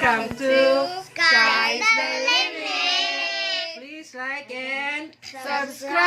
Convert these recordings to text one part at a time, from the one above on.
Welcome to Sky's Sky's the the Limit. Limit. Please like and subscribe.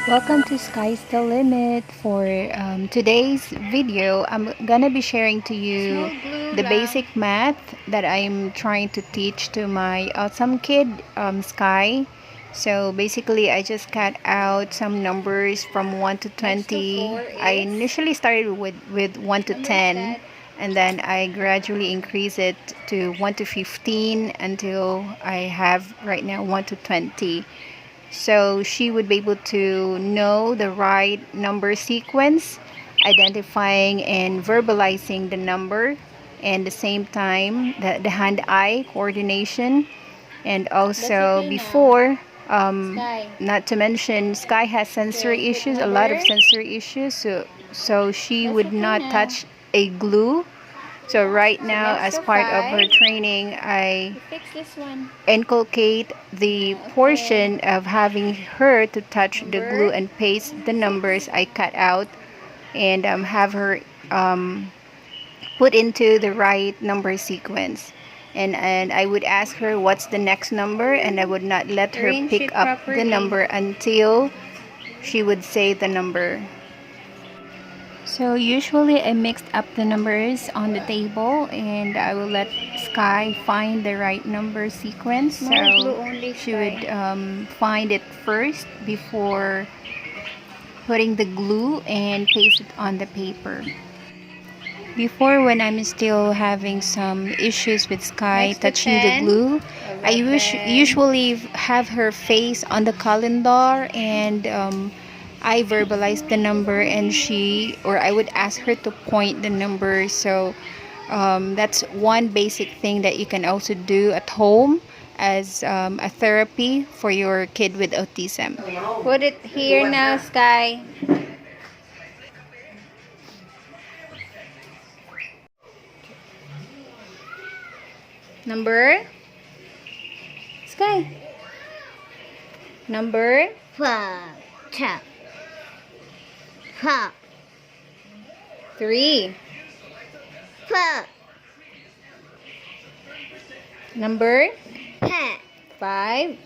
Welcome to Sky's the Limit. For today's video, I'm gonna be sharing to you the basic math that I'm trying to teach to my awesome kid, Skye. So basically, I just cut out some numbers from 1 to 20. I initially started with 1 to 10, and then I gradually increase it to 1 to 15 until I have right now 1 to 20. So she would be able to know the right number sequence, identifying and verbalizing the number, and the same time the hand-eye coordination. And also before, not to mention, Skye has sensory issues, a lot of sensory issues, so she would not touch a glue. So right now, as part of her training, I inculcate the portion of having her to touch the glue and paste the numbers I cut out, and have her put into the right number sequence. And I would ask her what's the next number, and I would not let her pick up the number until she would say the number. So usually I mixed up the numbers on the table, and I will let Skye find the right number sequence. So she would find it first before putting the glue and paste it on the paper. Before, when I'm still having some issues with Skye touching the glue, I usually have her face on the calendar, and I verbalize the number, and I would ask her to point the number. So that's one basic thing that you can also do at home as a therapy for your kid with autism. Put it here now, Skye. Number? Skye. Number? 3. Number? 5.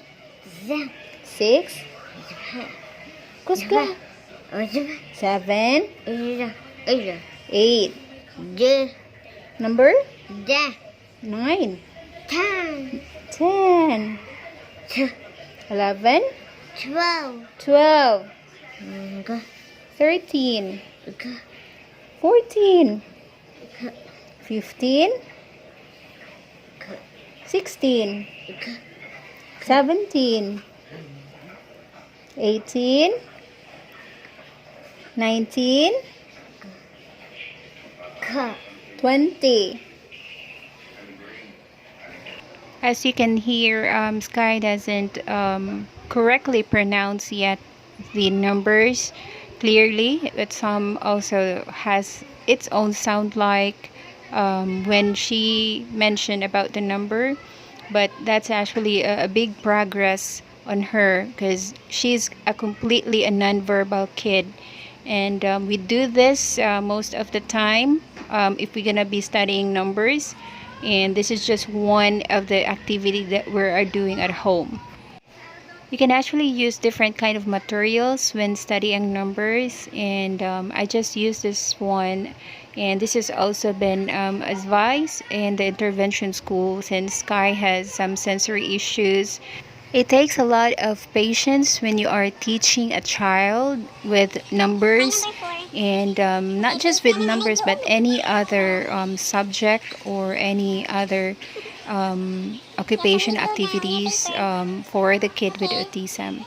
6. 7. 8. Number? 9. 10. 11. 12. 13. 14. 15. 16. 17. 18. 19. 20. As you can hear, Skye doesn't correctly pronounce yet the numbers clearly, but some also has its own sound, like when she mentioned about the number. But that's actually a big progress on her, because she's completely a non-verbal kid, and we do this most of the time if we're gonna be studying numbers, and this is just one of the activity that we are doing at home. You can actually use different kind of materials when studying numbers, and I just use this one, and this has also been advised in the intervention school, since Skye has some sensory issues. It takes a lot of patience when you are teaching a child with numbers, and not just with numbers, but any other subject or any other occupation activities for the kid with autism.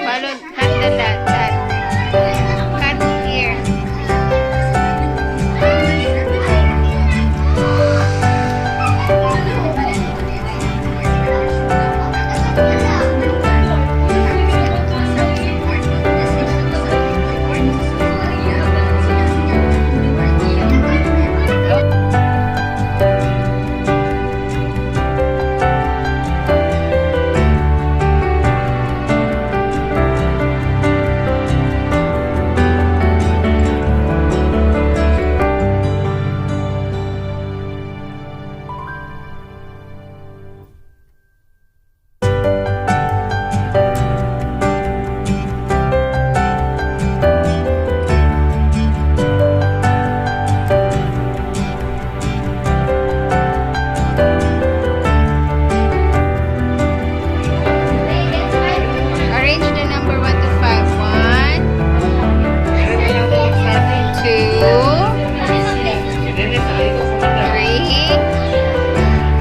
Follow, cut that, cut here. Arrange the number 1 to 5. 1, 2, 3,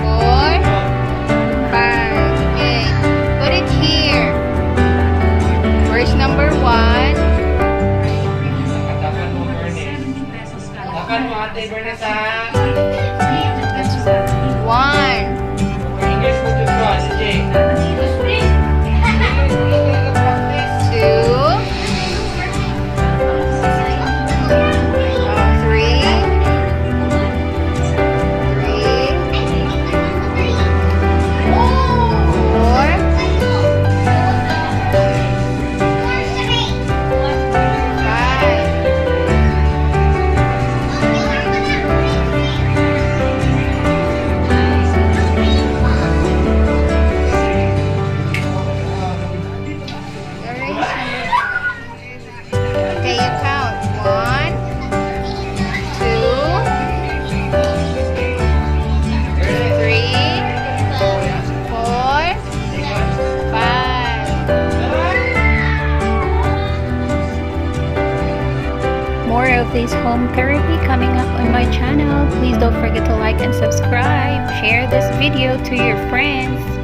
4, 5. Okay. Put it here. Where's number 1? That's 1. 2, 3, okay, you count. 1, 2, 3, 4, 5. More of this home therapy coming up on my channel. Please don't forget to like and subscribe. Share this video to your friends.